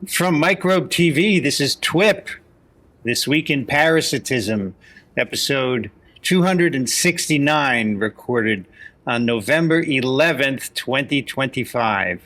From MicrobeTV, this is TWiP, This Week in Parasitism, episode 269, recorded on November 11th, 2025.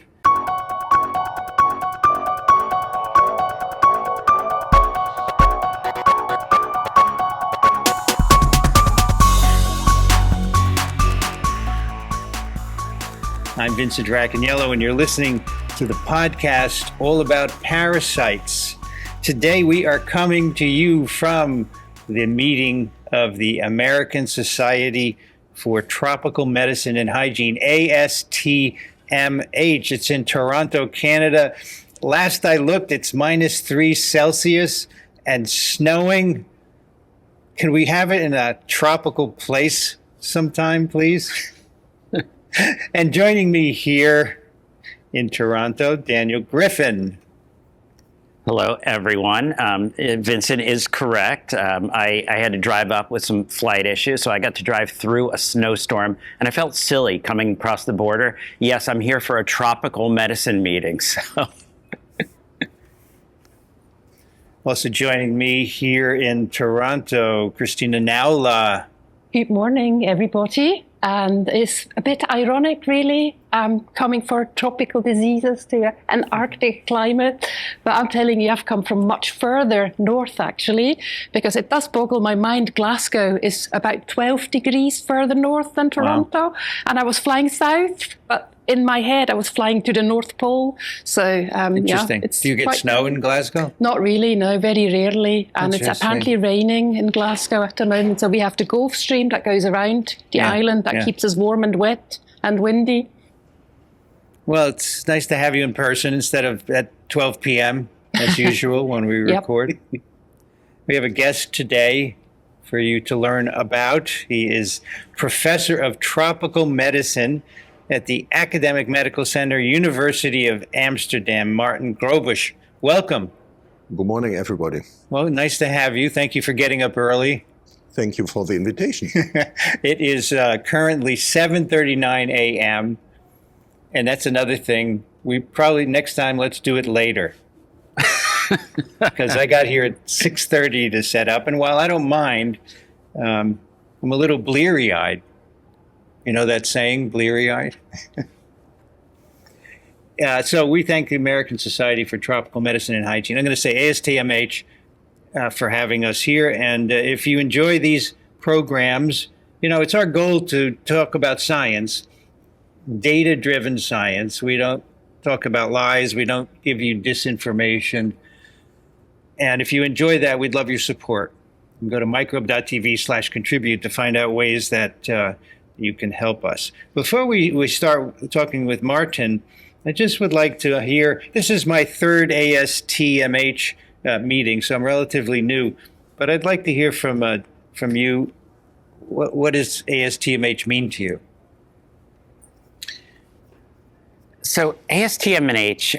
I'm Vincent Racaniello, and you're listening to the podcast all about parasites. Today we are coming to you from the meeting of the American Society for Tropical Medicine and Hygiene, ASTMH. It's in Toronto, Canada. Last I looked, it's -3 Celsius and snowing. Can we have it in a tropical place sometime, please? And joining me here in Toronto, Daniel Griffin. Hello, everyone. Vincent is correct. I had to drive up with some flight issues, so I got to drive through a snowstorm, and I felt silly coming across the border. Yes, I'm here for a tropical medicine meeting. So. Also joining me here in Toronto, Christina Naula. Good morning, everybody. And it's a bit ironic, really, coming for tropical diseases to an Arctic climate. But I'm telling you, I've come from much further north, actually, because it does boggle my mind. Glasgow is about 12 degrees further north than Toronto. Wow. And I was flying south, but in my head, I was flying to the North Pole. So, interesting. Yeah, do you get snow in Glasgow? Not really, no, very rarely. And it's apparently raining in Glasgow at the moment. So we have the Gulf Stream that goes around the island that keeps us warm and wet and windy. Well, it's nice to have you in person instead of at 12 p.m. as usual when we record. We have a guest today for you to learn about. He is Professor of Tropical Medicine at the Academic Medical Center, University of Amsterdam, Martin Grobusch. Welcome. Good morning, everybody. Well, nice to have you. Thank you for getting up early. Thank you for the invitation. It is currently 7:39 a.m., and that's another thing. We probably, next time, let's do it later. Because I got here at 6:30 to set up, and while I don't mind, I'm a little bleary-eyed. You know that saying, bleary-eyed? So we thank the American Society for Tropical Medicine and Hygiene. I'm going to say ASTMH for having us here. And if you enjoy these programs, you know, it's our goal to talk about science, data-driven science. We don't talk about lies. We don't give you disinformation. And if you enjoy that, we'd love your support. You can go to microbe.tv/contribute to find out ways that you can help us. Before we start talking with Martin, I just would like to hear, this is my third ASTMH meeting, so I'm relatively new, but I'd like to hear from you, what does ASTMH mean to you? So ASTMH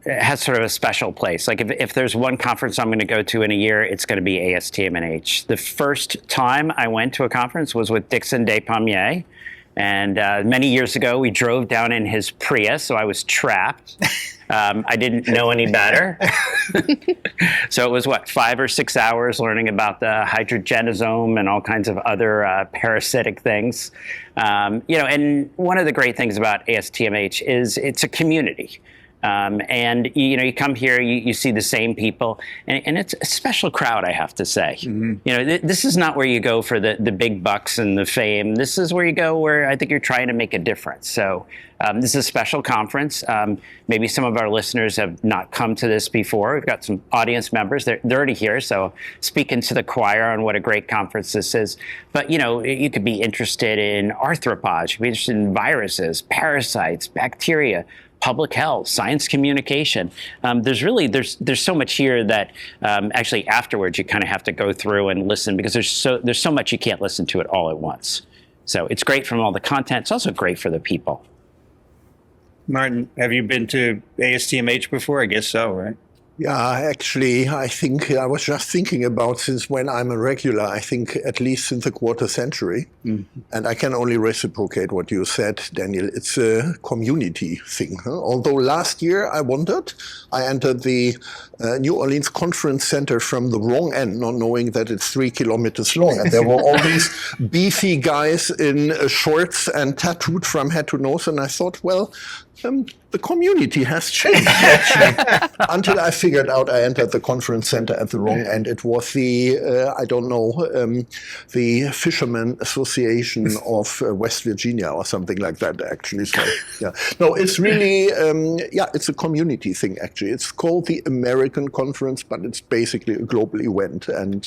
has sort of a special place. Like if there's one conference I'm going to go to in a year, it's going to be ASTMH. The first time I went to a conference was with Dixon Despommier. And many years ago, we drove down in his Prius, so I was trapped. I didn't know any better. So it was, 5 or 6 hours learning about the hydrogenosome and all kinds of other parasitic things. And one of the great things about ASTMH is it's a community. And, you come here, you see the same people, and it's a special crowd, I have to say. Mm-hmm. This is not where you go for the big bucks and the fame. This is where you go where I think you're trying to make a difference. So this is a special conference. Maybe some of our listeners have not come to this before. We've got some audience members. They're already here, so speaking to the choir on what a great conference this is. But, you could be interested in arthropods. You could be interested in viruses, parasites, bacteria, public health, science communication. There's so much here that actually afterwards you kind of have to go through and listen, because there's so much you can't listen to it all at once. So it's great from all the content. It's also great for the people. Martin, have you been to ASTMH before? I guess so, right? Yeah, actually, I think I was just thinking about since when I'm a regular, I think at least since a quarter century. And I can only reciprocate what you said, Daniel. It's a community thing. Although last year I wondered, I entered the New Orleans Conference Center from the wrong end, not knowing that it's 3 kilometers long. And there were all these beefy guys in shorts and tattooed from head to nose. And I thought, well, the community has changed, actually, until I figured out I entered the conference center at the wrong end. It was the, the Fishermen Association of West Virginia or something like that, actually. So, yeah. No, it's really, it's a community thing, actually. It's called the American Conference, but it's basically a global event. And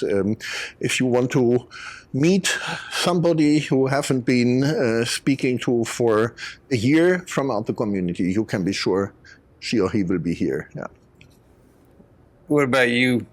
if you want to meet somebody who haven't been speaking to for a year from out the community, you can be sure she or he will be here. Yeah. What about you,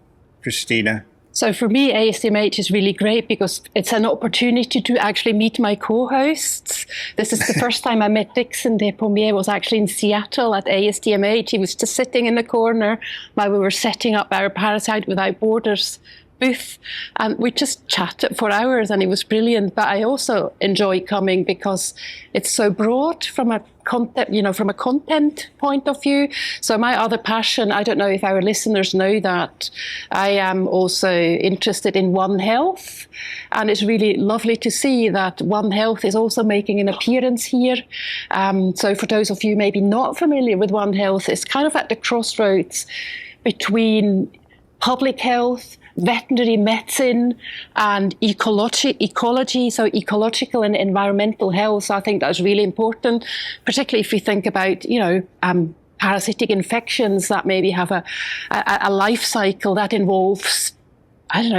Christina? So for me, ASTMH is really great because it's an opportunity to actually meet my co-hosts. This is the first time I met Dixon Despomier. Was actually in Seattle at ASTMH. He was just sitting in the corner while we were setting up our Parasite Without Borders booth, and we just chatted for hours, and it was brilliant. But I also enjoy coming because it's so broad from a content point of view. So my other passion, I don't know if our listeners know that I am also interested in One Health, and it's really lovely to see that One Health is also making an appearance here. So for those of you maybe not familiar with One Health, it's kind of at the crossroads between public health, veterinary medicine, and ecology, so ecological and environmental health. So I think that's really important, particularly if we think about, parasitic infections that maybe have a life cycle that involves,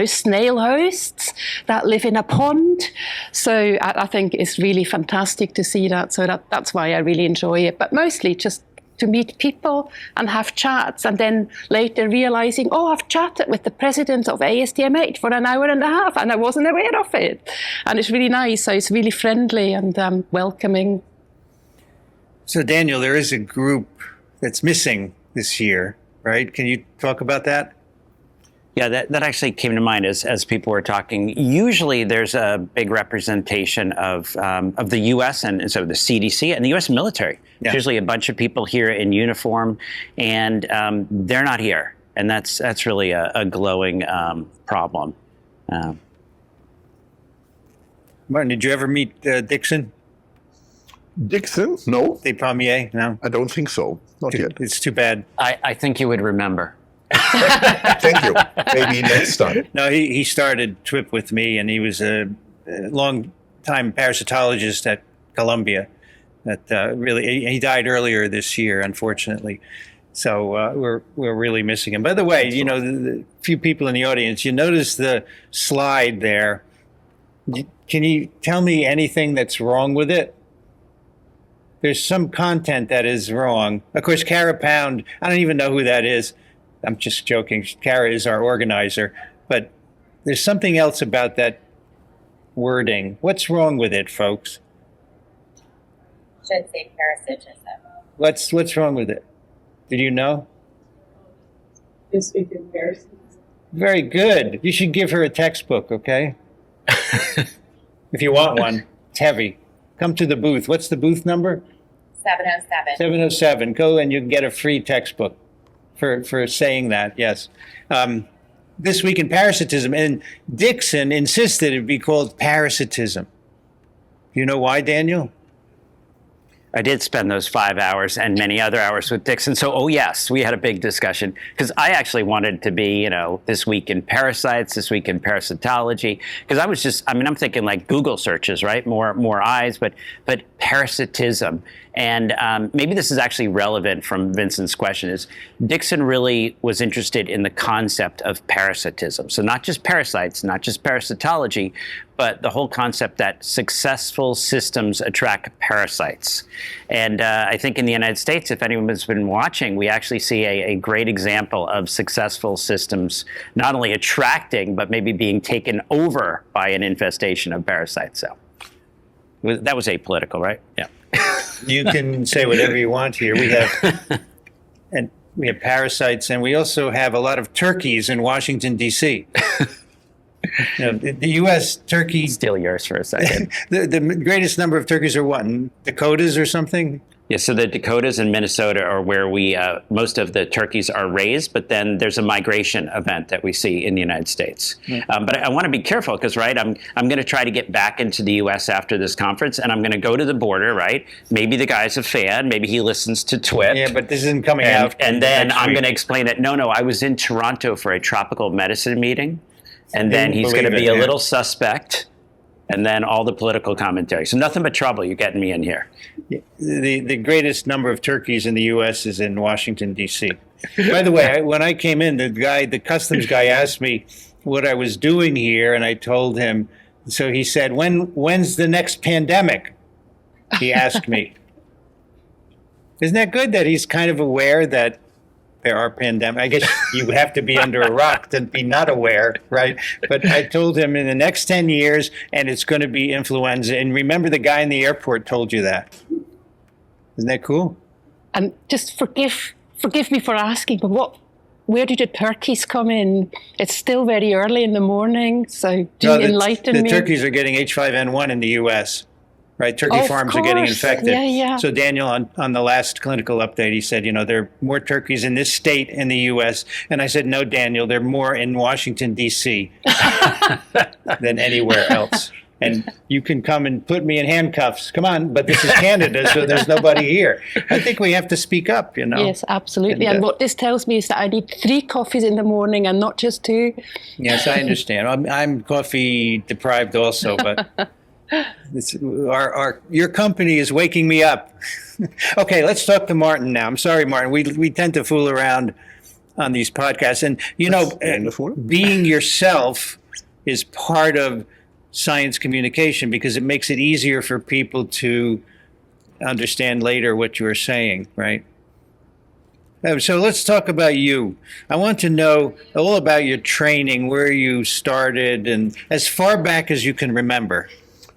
snail hosts that live in a pond. So I think it's really fantastic to see that. So that's why I really enjoy it. But mostly just to meet people and have chats, and then later realizing, I've chatted with the president of ASTMH for an hour and a half and I wasn't aware of it. And it's really nice. So it's really friendly and welcoming. So Daniel, there is a group that's missing this year, right? Can you talk about that? Yeah, that actually came to mind as people were talking. Usually there's a big representation of the U.S. and so the CDC and the U.S. military. Yeah. There's usually a bunch of people here in uniform, and they're not here. And that's really a glowing problem. Martin, did you ever meet Dixon? Dixon? No. Despomier? No? I don't think so. Not yet. It's too bad. I think you would remember. Thank you. Maybe next time. No, he started TWiP with me, and he was a long-time parasitologist at Columbia. That he died earlier this year, unfortunately. So we're really missing him. By the way, the few people in the audience, you notice the slide there. Can you tell me anything that's wrong with it? There's some content that is wrong. Of course, Kara Pound, I don't even know who that is. I'm just joking. Kara is our organizer. But there's something else about that wording. What's wrong with it, folks? Should say parasitism. What's wrong with it? Did you know? This week in parasitism. Very good. You should give her a textbook, okay? If you want one. It's heavy. Come to the booth. What's the booth number? 707. 707. Go and you can get a free textbook for saying that, yes. This week in parasitism. And Dixon insisted it be called parasitism. Do you know why, Daniel? I did spend those 5 hours and many other hours with Dixon. So, yes, we had a big discussion because I actually wanted it to be, this week in parasites, this week in parasitology. Because I was I'm thinking like Google searches, right? More eyes, but parasitism. And maybe this is actually relevant from Vincent's question is Dixon really was interested in the concept of parasitism. So not just parasites, not just parasitology, but the whole concept that successful systems attract parasites. And I think in the United States, if anyone's been watching, we actually see a great example of successful systems not only attracting, but maybe being taken over by an infestation of parasites. So that was apolitical, right? Yeah. You can say whatever you want here. We have, and we have parasites, and we also have a lot of turkeys in Washington, D.C. The U.S. turkey, Steal yours for a second. the greatest number of turkeys are what, in Dakotas or something? Yeah, so the Dakotas and Minnesota are where we most of the turkeys are raised, but then there's a migration event that we see in the United States. But I want to be careful because, right, I'm going to try to get back into the U.S. after this conference, and I'm going to go to the border, right? Maybe the guy's a fan, maybe he listens to TWiP. Yeah, but this isn't coming out. And then I'm going to explain that, no, I was in Toronto for a tropical medicine meeting, and then he's going to be a little suspect. And then all the political commentary. So nothing but trouble. You're getting me in here. The greatest number of turkeys in the U.S. is in Washington, D.C. By the way, when I came in, the customs guy asked me what I was doing here, and I told him. So he said, when's the next pandemic? He asked me. Isn't that good that he's kind of aware that there are pandemics? I guess you have to be under a rock to be not aware, right? But I told him in the next 10 years, and it's going to be influenza. And remember, the guy in the airport told you that. Isn't that cool? And just forgive me for asking, but where do the turkeys come in? It's still very early in the morning, so enlighten me. The turkeys are getting H5N1 in the U.S., right? Turkey farms are getting infected. Yeah. So Daniel, on the last clinical update, he said, there are more turkeys in this state in the U.S. And I said, no, Daniel, there are more in Washington, D.C. than anywhere else. And you can come and put me in handcuffs. Come on, but this is Canada, so there's nobody here. I think we have to speak up, Yes, absolutely. And what this tells me is that I need 3 coffees in the morning and not just 2. Yes, I understand. I'm coffee deprived also, but your company is waking me up. Okay, let's talk to Martin now. I'm sorry, Martin. We tend to fool around on these podcasts, and being yourself is part of science communication because it makes it easier for people to understand later what you're saying, right? So let's talk about you. I want to know all about your training, where you started, and as far back as you can remember.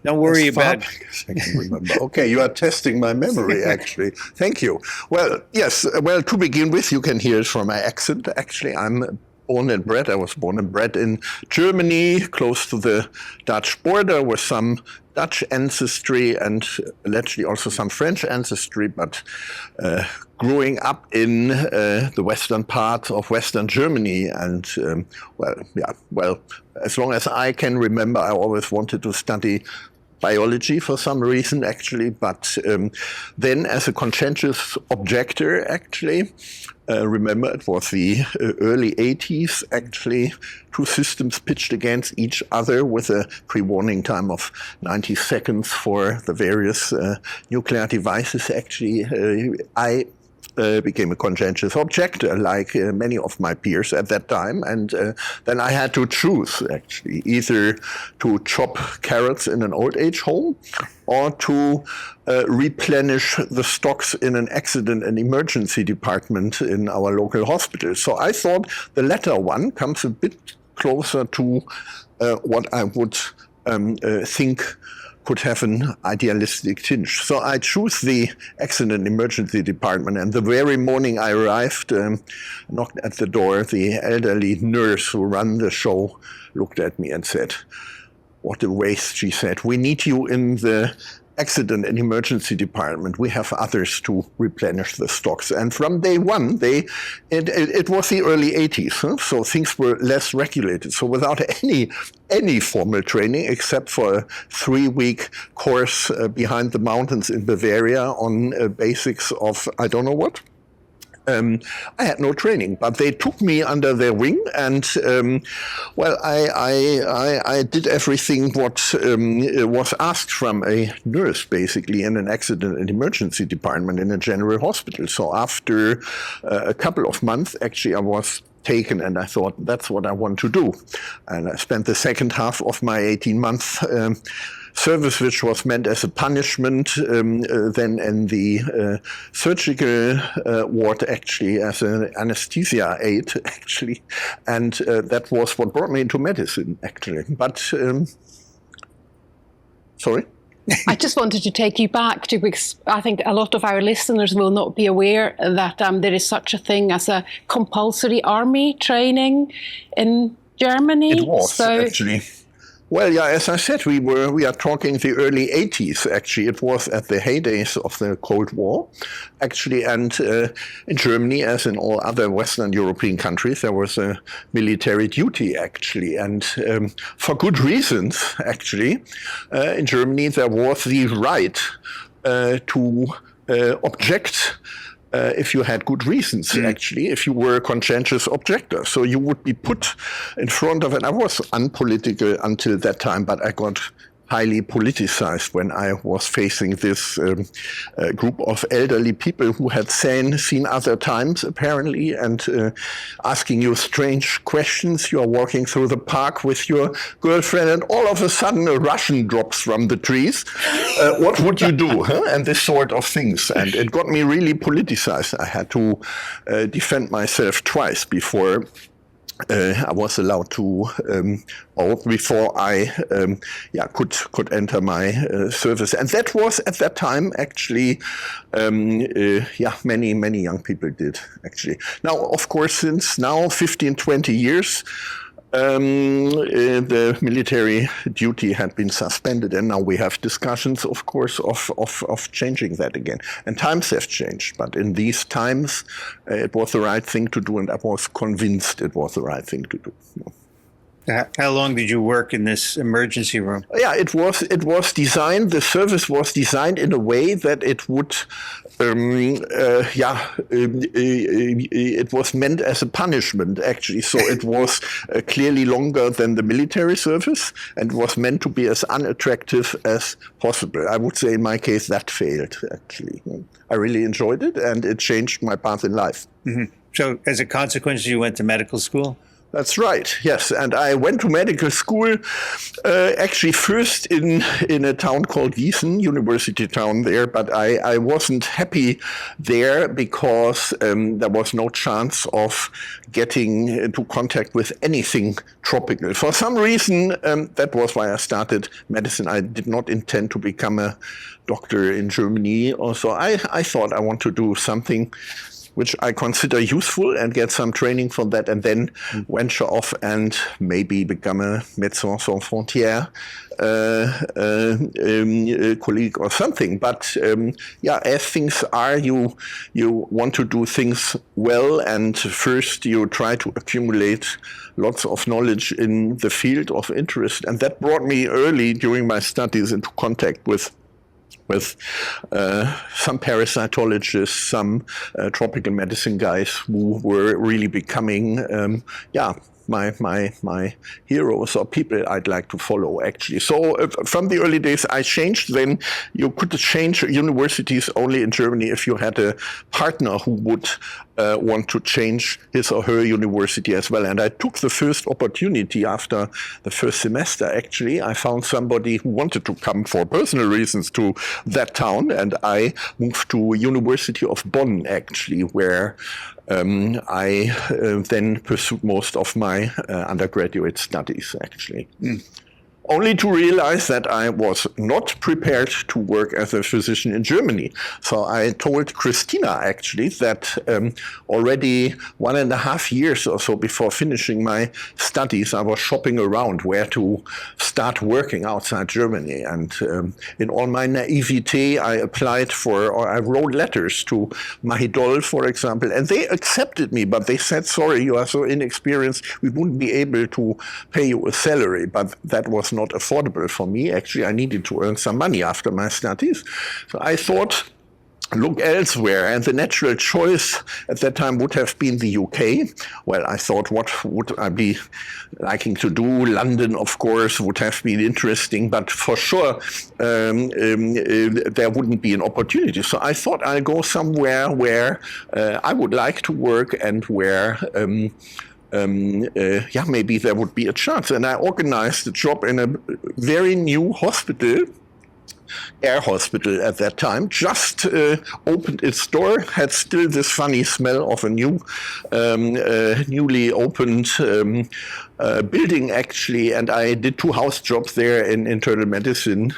Don't worry about. I can remember. Okay, you are testing my memory, actually. Thank you. Well, yes. Well, to begin with, you can hear it from my accent. Actually, I was born and bred in Germany, close to the Dutch border, with some Dutch ancestry and allegedly also some French ancestry, but growing up in the western part of Western Germany. And as long as I can remember, I always wanted to study biology for some reason, actually, but then as a conscientious objector, actually, remember it was the early 80s, actually, 2 systems pitched against each other with a pre-warning time of 90 seconds for the various nuclear devices. Actually, I became a conscientious objector, like many of my peers at that time. And then I had to choose, actually, either to chop carrots in an old age home or to replenish the stocks in an accident and emergency department in our local hospital. So I thought the latter one comes a bit closer to what I would think could have an idealistic tinge. So I chose the accident emergency department, and the very morning I arrived, knocked at the door, the elderly nurse who ran the show looked at me and said, "What a waste," she said. "We need you in the accident and emergency department. We have others to replenish the stocks." And from day one, it was the early 80s, so things were less regulated. So without any formal training, except for a 3-week course behind the mountains in Bavaria on basics of I don't know what, I had no training, but they took me under their wing, and I did everything what was asked from a nurse, basically, in an accident and emergency department in a general hospital. So after a couple of months, actually, I was taken, and I thought, that's what I want to do. And I spent the second half of my 18-month service, which was meant as a punishment, then in the surgical ward, actually, as an anesthesia aide, actually. And that was what brought me into medicine, actually. But, sorry? I just wanted to take you back to, because I think a lot of our listeners will not be aware that there is such a thing as a compulsory army training in Germany. It was, actually. Well, yeah, as I said, we are talking the early 80s, actually. It was at the heydays of the Cold War, actually. And in Germany, as in all other Western European countries, there was a military duty, actually. And for good reasons, actually. In Germany, there was the right to object if you had good reasons, actually, if you were a conscientious objector. So you would be put in front of, and I was unpolitical until that time, but I got highly politicized when I was facing this group of elderly people who had seen other times, apparently, and asking you strange questions. You are walking through the park with your girlfriend, and all of a sudden a Russian drops from the trees. What would you do? Huh? And this sort of things. And it got me really politicized. I had to defend myself twice before I was allowed to, or before I could enter my service. And that was at that time actually, many young people did actually. Now, of course, since now 15, 20 years, the military duty had been suspended, and now we have discussions, of course, of changing that again. And times have changed, but in these times, it was the right thing to do, and I was convinced it was the right thing to do. How long did you work in this emergency room? Yeah, it was designed. The service was designed in a way that it would, it was meant as a punishment, actually. So it was clearly longer than the military service, and was meant to be as unattractive as possible. I would say in my case that failed, actually. I really enjoyed it, and it changed my path in life. Mm-hmm. So as a consequence, you went to medical school? That's right, yes. And I went to medical school, actually first in a town called Gießen, university town there, but I wasn't happy there because there was no chance of getting into contact with anything tropical. For some reason, that was why I started medicine. I did not intend to become a doctor in Germany. Also, I thought I want to do something which I consider useful and get some training from that, and then venture off and maybe become a Médecins Sans Frontières colleague or something. But as things are, you want to do things well, and first you try to accumulate lots of knowledge in the field of interest. And that brought me early during my studies into contact with some parasitologists, some tropical medicine guys who were really becoming, my heroes or people I'd like to follow, actually. So from the early days, I changed. Then you could change universities only in Germany if you had a partner who would want to change his or her university as well. And I took the first opportunity after the first semester, actually. I found somebody who wanted to come for personal reasons to that town, and I moved to University of Bonn, actually, where I then pursued most of my undergraduate studies, actually. Only to realize that I was not prepared to work as a physician in Germany. So I told Christina, actually, that already 1.5 years or so before finishing my studies, I was shopping around where to start working outside Germany. And in all my naivete, I applied for, or I wrote letters to Mahidol, for example, and they accepted me, but they said, sorry, you are so inexperienced, we wouldn't be able to pay you a salary. But that was not affordable for me. Actually, I needed to earn some money after my studies. So I thought, look elsewhere. And the natural choice at that time would have been the UK. Well, I thought, what would I be liking to do? London, of course, would have been interesting, but for sure there wouldn't be an opportunity. So I thought I'll go somewhere where I would like to work and where maybe there would be a chance. And I organized a job in a very new hospital, Air Hospital at that time, just opened its door, had still this funny smell of a newly opened building, actually, and I did 2 house jobs there in internal medicine.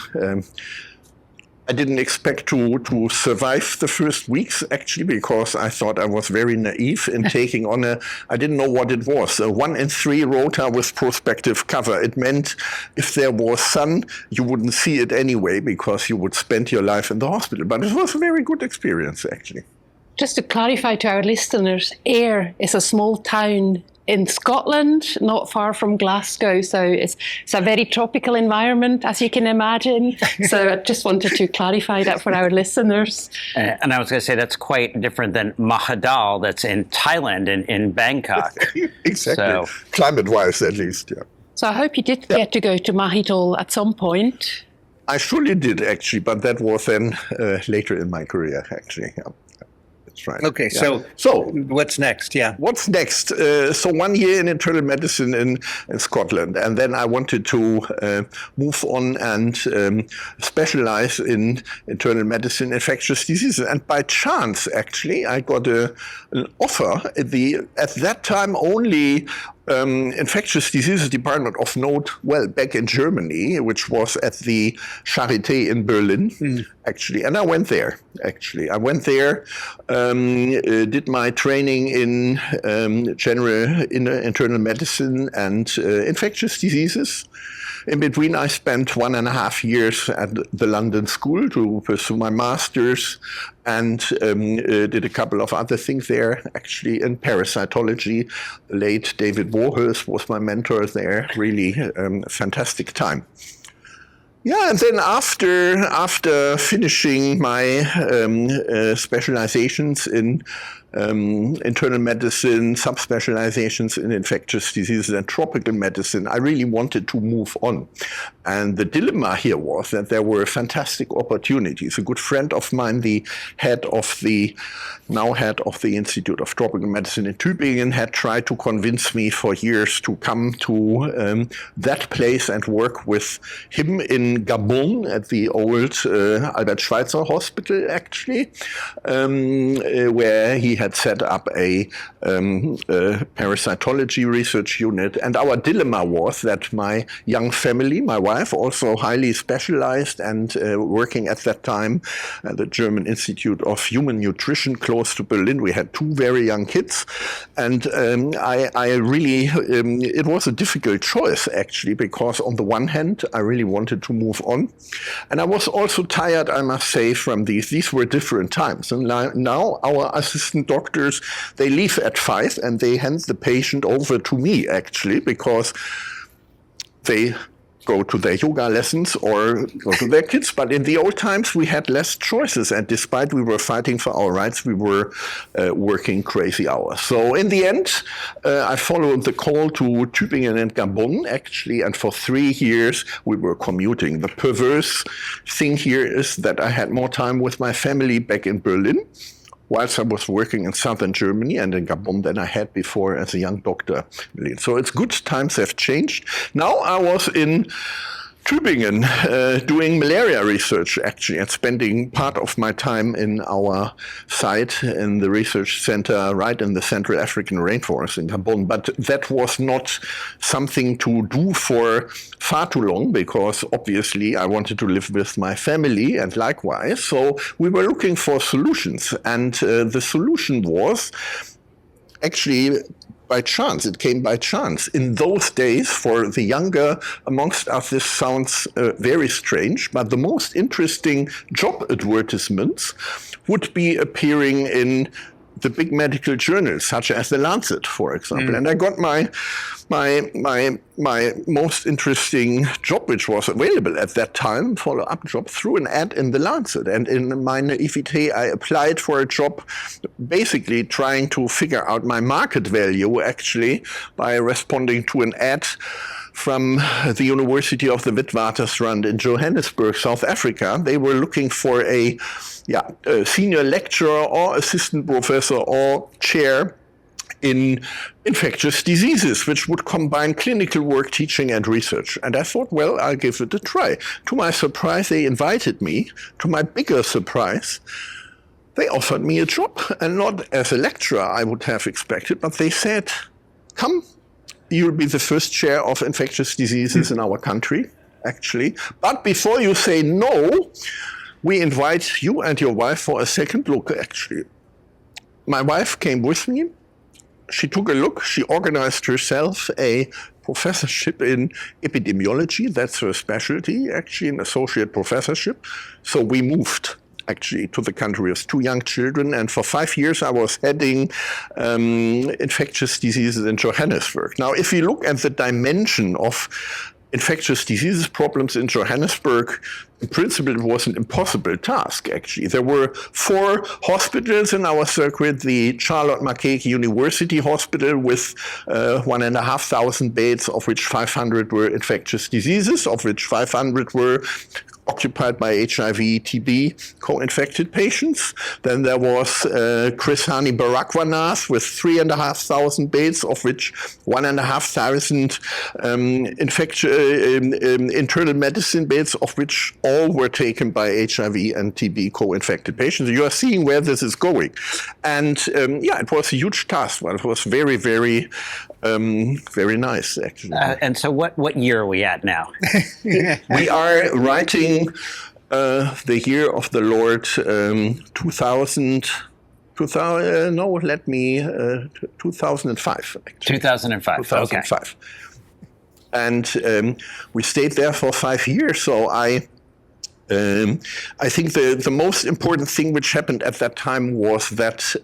I didn't expect to survive the first weeks, actually, because I thought I was very naive in taking on I didn't know what it was, a 1 in 3 rota with prospective cover. It meant if there was sun, you wouldn't see it anyway because you would spend your life in the hospital. But it was a very good experience, actually. Just to clarify to our listeners, Ayr is a small town in Scotland, not far from Glasgow. So it's a very tropical environment, as you can imagine. So I just wanted to clarify that for our listeners. And I was going to say that's quite different than Mahadal, that's in Thailand, in Bangkok. Exactly. So, climate-wise, at least, yeah. So I hope you did get to go to Mahidol at some point. I surely did, actually, but that was then later in my career, actually. Yeah. That's right. Okay, Yeah. so what's next? Yeah. What's next? So 1 year in internal medicine in Scotland, and then I wanted to move on and specialize in internal medicine, infectious diseases. And by chance, actually, I got an offer at that time only infectious diseases department of note, well, back in Germany, which was at the Charité in Berlin, actually. And I went there, actually. I went there, did my training in general internal medicine and infectious diseases. In between, I spent 1.5 years at the London School to pursue my master's and did a couple of other things there, actually, in parasitology. The late David Warhurst was my mentor there. Really fantastic time. Yeah, and then after finishing my specializations in internal medicine, subspecializations in infectious diseases and tropical medicine, I really wanted to move on. And the dilemma here was that there were fantastic opportunities. A good friend of mine, the now head of the Institute of Tropical Medicine in Tübingen, had tried to convince me for years to come to that place and work with him in Gabon at the old Albert Schweitzer Hospital, actually, where he had set up a parasitology research unit. And our dilemma was that my young family, my wife, also highly specialized and working at that time at the German Institute of Human Nutrition close to Berlin. We had 2 very young kids. And I really, it was a difficult choice, actually, because on the one hand, I really wanted to move on. And I was also tired, I must say, from these. These were different times. And now our assistant doctors, they leave at 5 and they hand the patient over to me, actually, because they go to their yoga lessons or go to their kids. But in the old times, we had less choices. And despite we were fighting for our rights, we were working crazy hours. So in the end, I followed the call to Tübingen and Gabon, actually. And for 3 years, we were commuting. The perverse thing here is that I had more time with my family back in Berlin, whilst I was working in southern Germany and in Gabon than I had before as a young doctor. So it's good, times have changed. Now I was in Tübingen doing malaria research, actually, and spending part of my time in our site in the research center right in the Central African rainforest in Gabon. But that was not something to do for far too long, because obviously I wanted to live with my family and likewise. So we were looking for solutions. And the solution was actually by chance. It came by chance. In those days, for the younger amongst us, this sounds very strange, but the most interesting job advertisements would be appearing in the big medical journals, such as The Lancet, for example. And I got my most interesting job, which was available at that time, follow-up job, through an ad in The Lancet. And in my naivete, I applied for a job basically trying to figure out my market value, actually, by responding to an ad from the University of the Witwatersrand in Johannesburg, South Africa. They were looking for a senior lecturer or assistant professor or chair in infectious diseases, which would combine clinical work, teaching, and research. And I thought, well, I'll give it a try. To my surprise, they invited me. To my bigger surprise, they offered me a job, and not as a lecturer I would have expected, but they said, come, you'll be the first chair of infectious diseases in our country, actually. But before you say no, we invite you and your wife for a second look, actually. My wife came with me. She took a look. She organized herself a professorship in epidemiology. That's her specialty, actually, an associate professorship. So we moved, actually, to the country with 2 young children. And for 5 years, I was heading infectious diseases in Johannesburg. Now, if you look at the dimension of infectious diseases problems in Johannesburg, in principle, it was an impossible task, actually. There were 4 hospitals in our circuit, the Charlotte Mackay University Hospital with 1,500 beds, of which 500 were infectious diseases, of which 500 were occupied by HIV, TB, co-infected patients. Then there was Krisani Barakwanath with 3,500 beds, of which 1,500 internal medicine beds, of which all were taken by HIV and TB co-infected patients. You are seeing where this is going. And it was a huge task, but it was very, very, very nice, actually. And so what year are we at now? We are writing the year of the Lord 2005. Actually. 2005. 2005. Okay. And we stayed there for 5 years. So I think the most important thing which happened at that time was that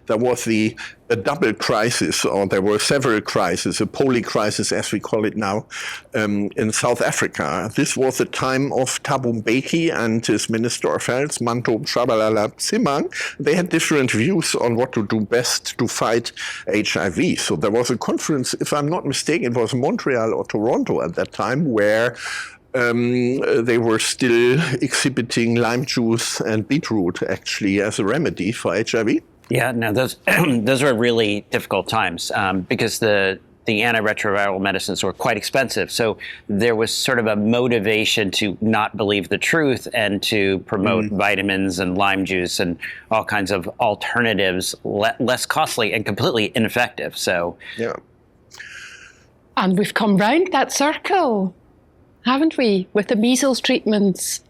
there was a double crisis, or there were several crises, a poly crisis as we call it now, in South Africa. This was the time of Thabo Mbeki and his Minister of Health, Manto Shabalala Tsimang. They had different views on what to do best to fight HIV. So there was a conference, if I'm not mistaken, it was Montreal or Toronto at that time, where they were still exhibiting lime juice and beetroot, actually, as a remedy for HIV. Yeah, no, those those were really difficult times because the antiretroviral medicines were quite expensive. So there was sort of a motivation to not believe the truth and to promote vitamins and lime juice and all kinds of alternatives, less costly and completely ineffective. So yeah. And we've come round that circle, haven't we, with the measles treatments?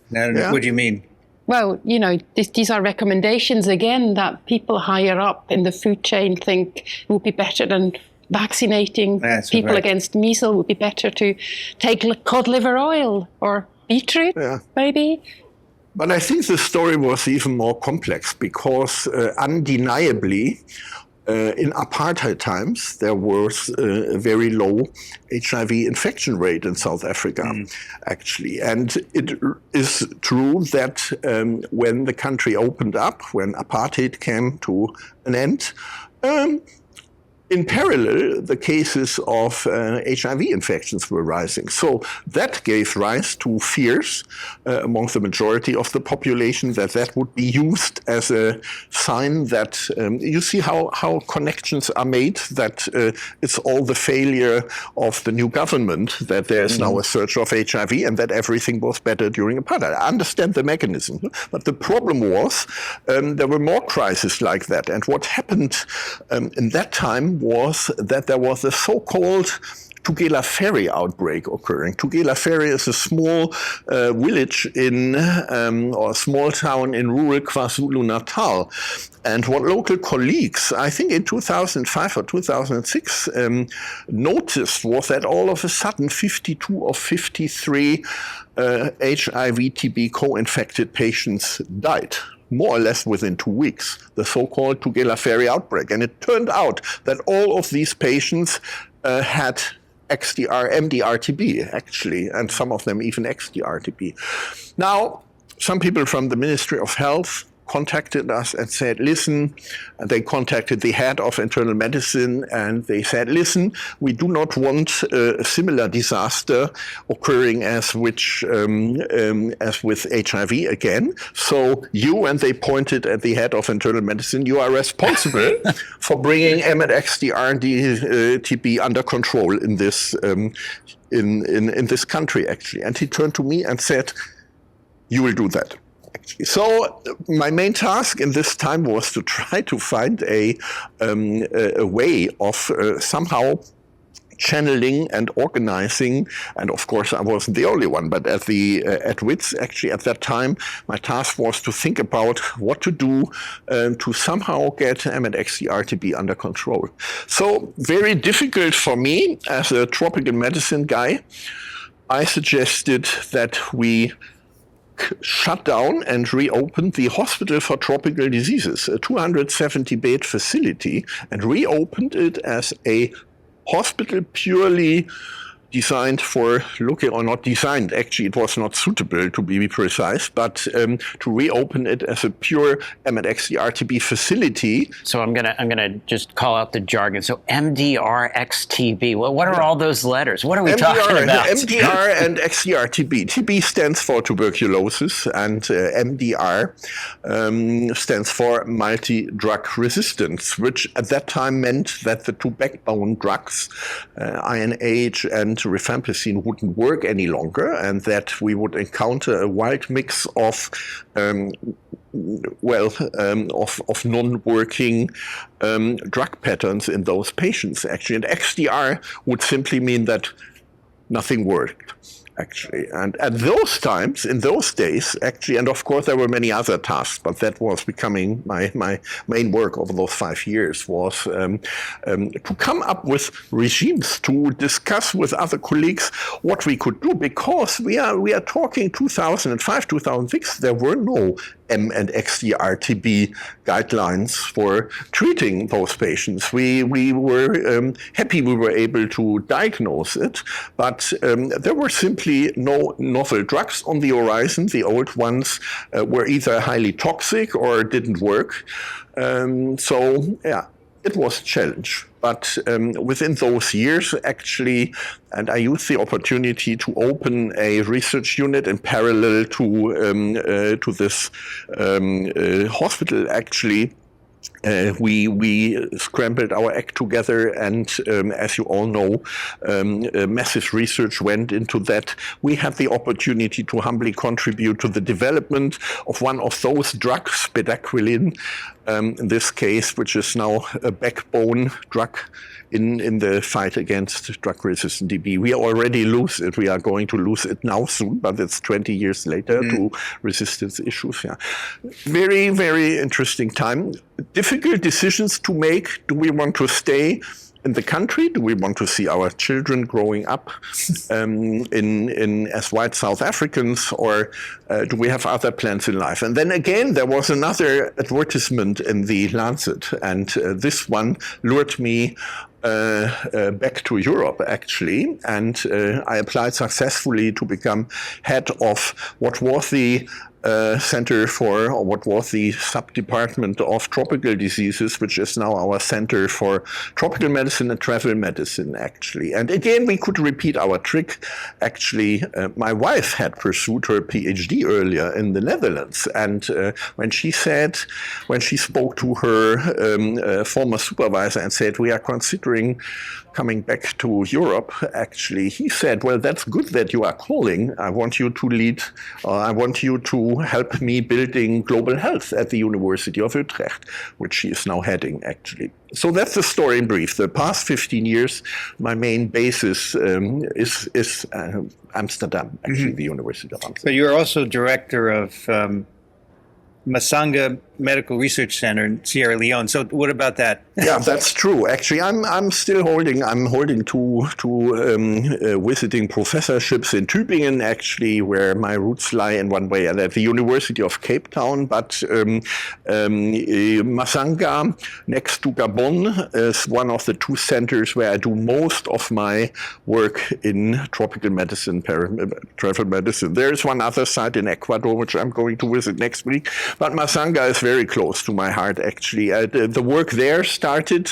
Now, what do you mean? Well, you know, these are recommendations, again, that people higher up in the food chain think would be better than vaccinating people against measles. Would be better to take cod liver oil or beetroot, maybe. But I think the story was even more complex because undeniably, in apartheid times, there was a very low HIV infection rate in South Africa, actually. And it is true that when the country opened up, when apartheid came to an end, in parallel, the cases of HIV infections were rising. So that gave rise to fears among the majority of the population that would be used as a sign that you see how connections are made, that it's all the failure of the new government, that there's now a surge of HIV and that everything was better during apartheid. I understand the mechanism, but the problem was there were more crises like that. And what happened in that time was that there was a so-called Tugela Ferry outbreak occurring. Tugela Ferry is a small village or a small town in rural KwaZulu-Natal. And what local colleagues, I think in 2005 or 2006, noticed was that all of a sudden 52 of 53 HIV-TB co-infected patients died, more or less within 2 weeks, the so-called Tugela Ferry outbreak. And it turned out that all of these patients had MDR-TB, actually, and some of them even XDR-TB. Now, some people from the Ministry of Health contacted us and said, listen, they contacted the head of internal medicine and they said, listen, we do not want a similar disaster occurring as with HIV again. So you, and they pointed at the head of internal medicine, you are responsible for bringing M and XDR-TB under control in this in this country, actually. And he turned to me and said, you will do that. So my main task in this time was to try to find a way of somehow channeling and organizing, and of course I wasn't the only one, but at WITS, actually at that time, my task was to think about what to do to somehow get M and XDR-TB under control. So very difficult for me as a tropical medicine guy. I suggested that we shut down and reopened the Hospital for Tropical Diseases, a 270-bed facility, and reopened it as a hospital purely designed for looking, or not designed, actually it was not suitable to be precise, but to reopen it as a pure M&XDR-TB facility. So I'm gonna just call out the jargon. So MDR-XTB. Well, what are all those letters? What are we talking about? MDR and XDR-TB. TB stands for tuberculosis, and MDR stands for multi-drug resistance, which at that time meant that the two backbone drugs, INH and rifampicin, wouldn't work any longer, and that we would encounter a wild mix of non-working drug patterns in those patients, actually. And XDR would simply mean that nothing worked, actually. And at those times, in those days, actually, and of course there were many other tasks, but that was becoming my main work over those 5 years, was to come up with regimes, to discuss with other colleagues what we could do, because we are talking 2005, 2006, there were no M and XDR-TB guidelines for treating those patients. We were happy we were able to diagnose it, but there were simply no novel drugs on the horizon. The old ones were either highly toxic or didn't work. So, yeah, it was a challenge. But within those years, actually, and I used the opportunity to open a research unit in parallel to this hospital, actually. We scrambled our act together, and as you all know, massive research went into that. We had the opportunity to humbly contribute to the development of one of those drugs, bedaquiline, in this case, which is now a backbone drug in the fight against drug-resistant TB. We already lose it. We are going to lose it now soon, but it's 20 years later to resistance issues. Yeah, very, very interesting time. Difficult decisions to make. Do we want to stay in the country? Do we want to see our children growing up as white South Africans, or do we have other plans in life? And then again, there was another advertisement in the Lancet, and this one lured me back to Europe, actually, and I applied successfully to become head of what was the Center for, or what was the sub-department of tropical diseases, which is now our Center for Tropical Medicine and Travel Medicine, actually. And again, we could repeat our trick. Actually, my wife had pursued her PhD earlier in the Netherlands, and when she spoke to her former supervisor and said, we are considering coming back to Europe, actually, he said, well, that's good that you are calling. I want you to lead, I want you to help me building global health at the University of Utrecht, which she is now heading, actually. So that's the story in brief. The past 15 years, my main basis is Amsterdam, actually, the University of Amsterdam. But you're also director of Masanga Medical Research Center in Sierra Leone. So what about that? Yeah, that's true. Actually, I'm holding two visiting professorships in Tübingen, actually, where my roots lie in one way, and at the University of Cape Town. But Masanga, next to Gabon, is one of the two centers where I do most of my work in tropical medicine, travel medicine. There is one other site in Ecuador, which I'm going to visit next week. But Masanga is very close to my heart, actually. The work there started,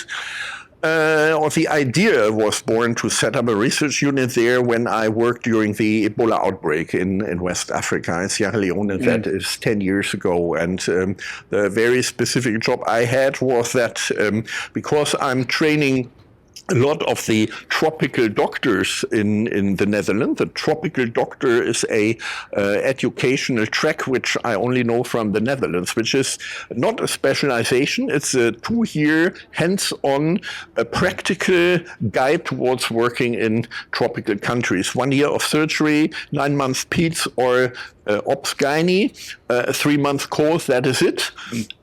or the idea was born to set up a research unit there when I worked during the Ebola outbreak in West Africa, in Sierra Leone, and that is 10 years ago. And the very specific job I had was that because I'm training a lot of the tropical doctors in the Netherlands. The tropical doctor is a educational track which I only know from the Netherlands, which is not a specialization. It's a 2-year hands-on practical guide towards working in tropical countries. 1 year of surgery, 9 months peds or obs-gynae, a 3-month course, that is it.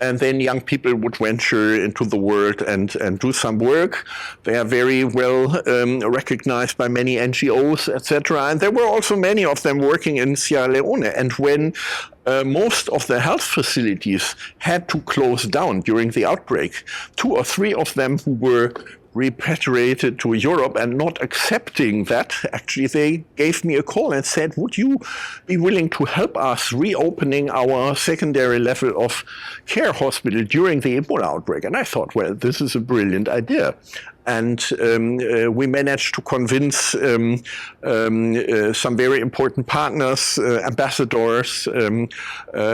And then young people would venture into the world and do some work. They are very well recognized by many NGOs, etc. And there were also many of them working in Sierra Leone. And when most of the health facilities had to close down during the outbreak, 2 or 3 of them who were repatriated to Europe and not accepting that, actually they gave me a call and said, would you be willing to help us reopening our secondary level of care hospital during the Ebola outbreak? And I thought, well, this is a brilliant idea. And we managed to convince some very important partners, ambassadors,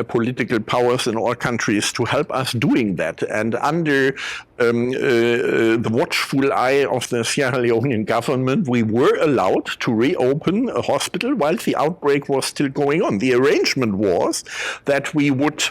political powers in all countries to help us doing that. And under the watchful eye of the Sierra Leonean government, we were allowed to reopen a hospital while the outbreak was still going on. The arrangement was that we would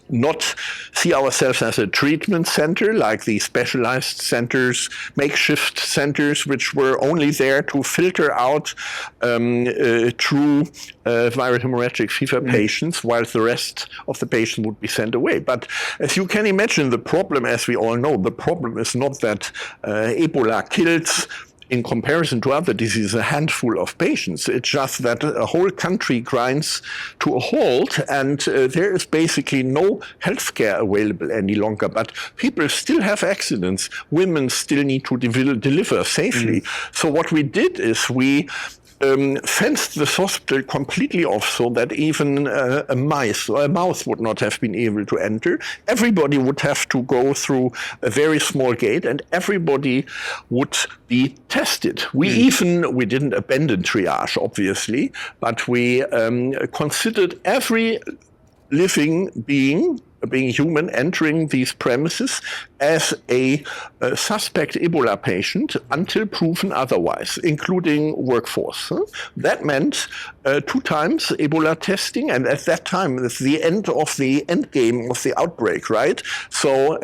not see ourselves as a treatment center like the specialized centers, makeshift centers, which were only there to filter out true viral hemorrhagic fever patients, while the rest of the patients would be sent away. But as you can imagine, the problem, as we all know, the problem is not that Ebola kills, in comparison to other diseases, a handful of patients. It's just that a whole country grinds to a halt, and there is basically no healthcare available any longer. But people still have accidents. Women still need to deliver safely. So what we did is we fenced the hospital completely off so that even a mice or a mouse would not have been able to enter. Everybody would have to go through a very small gate and everybody would be tested. We didn't abandon triage, obviously, but we considered every living being human entering these premises as a suspect Ebola patient until proven otherwise, including workforce. That meant 2 times Ebola testing, and at that time, it's the end game of the outbreak, right? So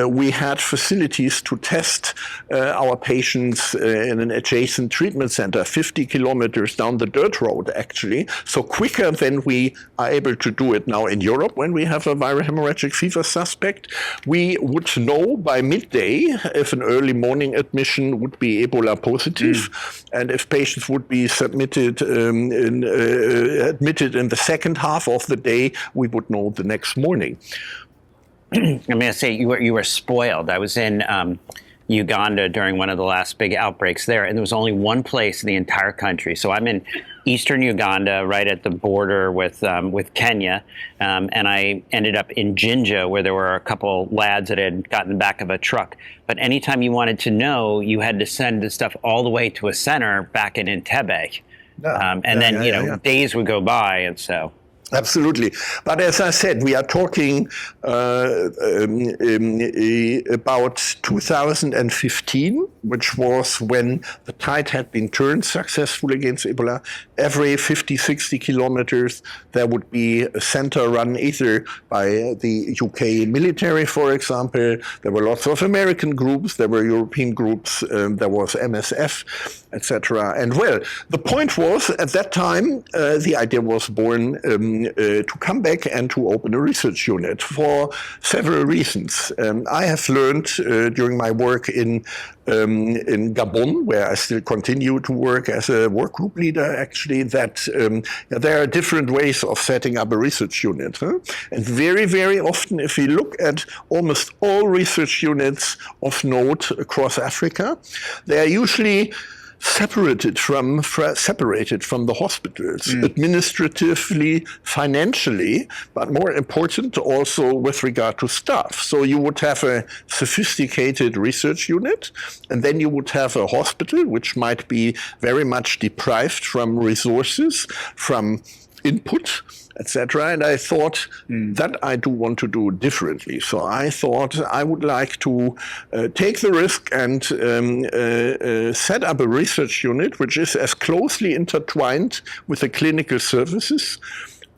we had facilities to test our patients in an adjacent treatment center, 50 kilometers down the dirt road, actually. So quicker than we are able to do it now in Europe when we have a viral hemorrhagic fever suspect. We would know by midday if an early morning admission would be Ebola positive, and if patients would be admitted in the second half of the day, we would know the next morning. I'm going to say you were spoiled. I was in Uganda during one of the last big outbreaks there, and there was only one place in the entire country. So I'm in eastern Uganda, right at the border with Kenya, and I ended up in Jinja, where there were a couple lads that had gotten in the back of a truck. But anytime you wanted to know, you had to send the stuff all the way to a center back in Entebbe. Days would go by, and so. Absolutely. But as I said, we are talking about 2015, which was when the tide had been turned successfully against Ebola. Every 50, 60 kilometers, there would be a center run either by the UK military, for example. There were lots of American groups, there were European groups, there was MSF, etc. And well, the point was, at that time, the idea was born to come back and to open a research unit for several reasons. I have learned during my work in Gabon, where I still continue to work as a work group leader, actually, that there are different ways of setting up a research unit. And very, very often, if we look at almost all research units of note across Africa, they are usually separated from the hospitals, administratively, financially, but more important also with regard to staff. So you would have a sophisticated research unit, and then you would have a hospital which might be very much deprived from resources, from input, etc. And I thought that I do want to do differently. So I thought I would like to take the risk and set up a research unit which is as closely intertwined with the clinical services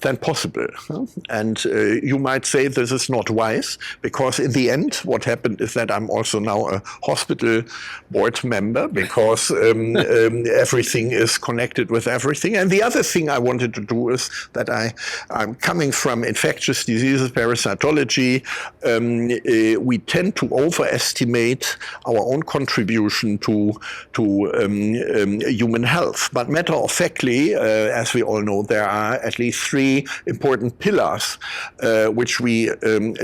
than possible. And you might say this is not wise, because in the end, what happened is that I'm also now a hospital board member, because everything is connected with everything. And the other thing I wanted to do is that I'm coming from infectious diseases, parasitology. We tend to overestimate our own contribution to human health. But matter of factly, as we all know, there are at least 3 important pillars which we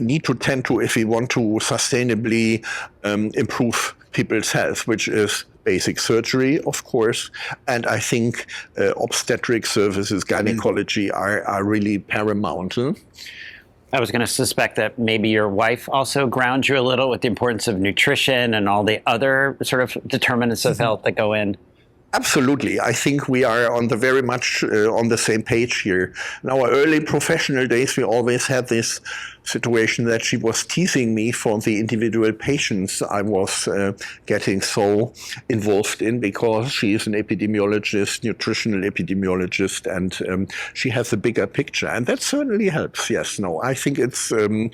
need to tend to if we want to sustainably improve people's health, which is basic surgery, of course, and I think obstetric services, gynecology are really paramount. I was going to suspect that maybe your wife also grounds you a little with the importance of nutrition and all the other sort of determinants of health that go in. Absolutely. I think we are on the very much on the same page here. In our early professional days, we always had this situation that she was teasing me for the individual patients I was getting so involved in, because she is an epidemiologist, nutritional epidemiologist, and she has a bigger picture. And that certainly helps. Yes, no, I think it's, it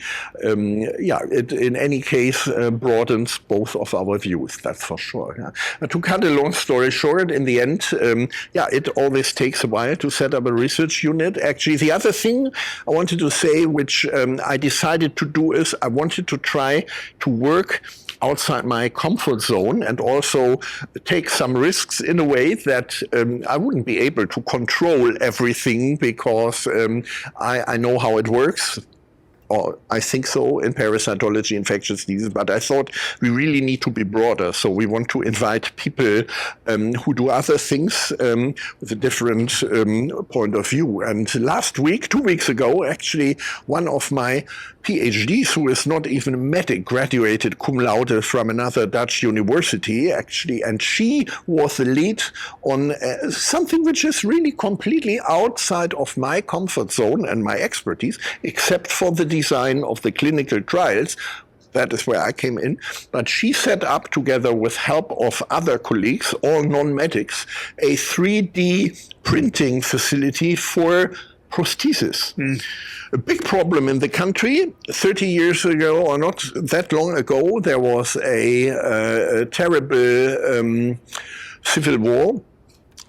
in any case broadens both of our views, that's for sure. Yeah. To cut a long story short, in the end, it always takes a while to set up a research unit. Actually, the other thing I wanted to say, which I decided to do, is I wanted to try to work outside my comfort zone and also take some risks in a way that I wouldn't be able to control everything, because I know how it works. Or I think so in parasitology, infectious diseases, but I thought we really need to be broader. So we want to invite people who do other things with a different point of view. And last week, 2 weeks ago, actually, one of my PhDs, who is not even a medic, graduated cum laude from another Dutch university, actually, and she was the lead on something which is really completely outside of my comfort zone and my expertise, except for the design of the clinical trials. That is where I came in. But she set up, together with help of other colleagues, all non-medics, a 3D printing facility for prosthesis. A big problem in the country. 30 years ago, or not that long ago, there was a terrible civil war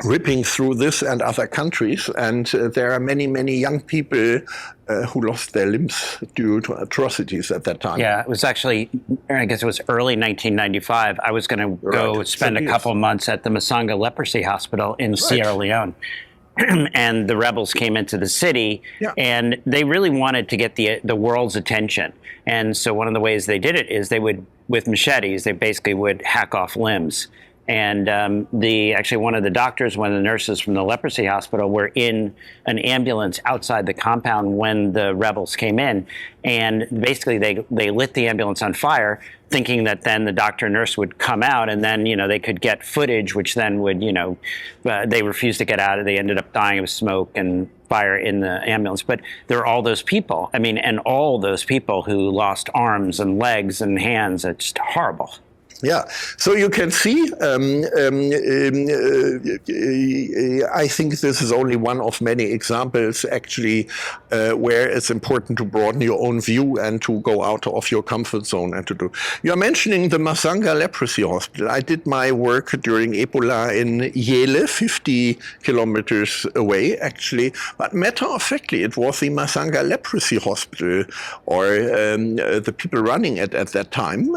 ripping through this and other countries, and there are many, many young people who lost their limbs due to atrocities at that time. Yeah, it was actually, I guess it was early 1995. I was going to go spend a couple months at the Masanga Leprosy Hospital in Sierra Leone. And the rebels came into the city, and they really wanted to get the world's attention. And so one of the ways they did it is they would, with machetes, they basically would hack off limbs. And actually one of the doctors, one of the nurses from the leprosy hospital were in an ambulance outside the compound when the rebels came in. And basically they lit the ambulance on fire, thinking that then the doctor and nurse would come out, and then, they could get footage, which then would, they refused to get out. They ended up dying of smoke and fire in the ambulance. But there are all those people, and all those people who lost arms and legs and hands. It's just horrible. Yeah, so you can see, I think this is only one of many examples, actually, where it's important to broaden your own view and to go out of your comfort zone and to do. You're mentioning the Masanga Leprosy Hospital. I did my work during Ebola in Yele, 50 kilometers away, actually. But matter of factly, it was the Masanga Leprosy Hospital, or the people running it at that time,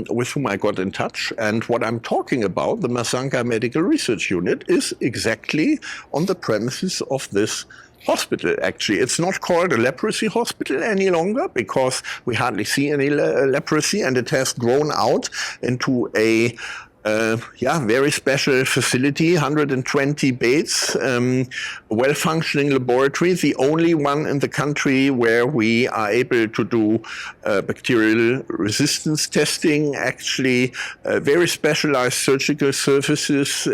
with whom I got in touch. And what I'm talking about, the Masanga Medical Research Unit, is exactly on the premises of this hospital. Actually, it's not called a leprosy hospital any longer, because we hardly see any leprosy, and it has grown out into a very special facility, 120 beds, well-functioning laboratory, the only one in the country where we are able to do bacterial resistance testing, actually very specialized surgical services.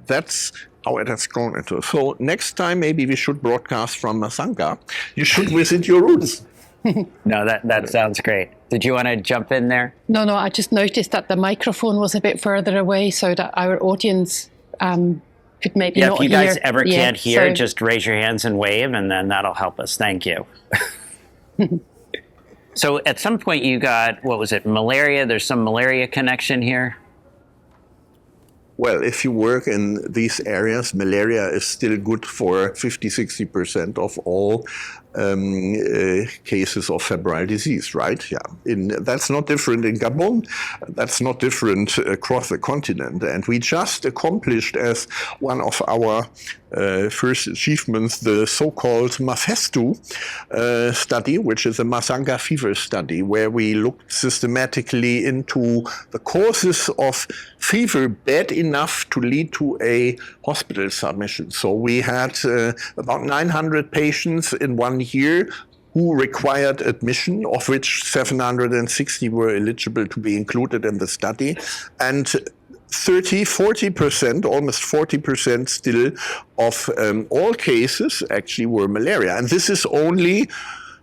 That's how it has grown into. So next time, maybe we should broadcast from Masanga. You should visit your roots. No, that sounds great. Did you want to jump in there? No, I just noticed that the microphone was a bit further away so that our audience could maybe not hear. If you guys ever can't hear, so just raise your hands and wave, and then that'll help us. Thank you. So at some point you got, what was it, malaria? There's some malaria connection here? Well, if you work in these areas, malaria is still good for 50-60% of all cases of febrile disease, right? Yeah, that's not different in Gabon. That's not different across the continent. And we just accomplished, as one of our first achievements, the so-called Mafestu study, which is a Masanga fever study, where we looked systematically into the causes of fever bad enough to lead to a hospital submission. So we had about 900 patients in 1 year who required admission, of which 760 were eligible to be included in the study. And 40%, almost 40% still of all cases actually were malaria. And this is only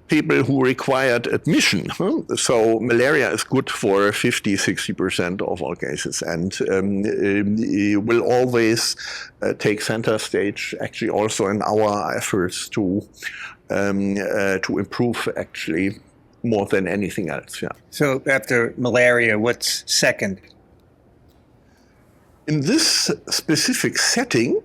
people who required admission. So malaria is good for 50-60% of all cases, and will always take center stage actually also in our efforts to improve actually more than anything else. Yeah. So after malaria, what's second? In this specific setting,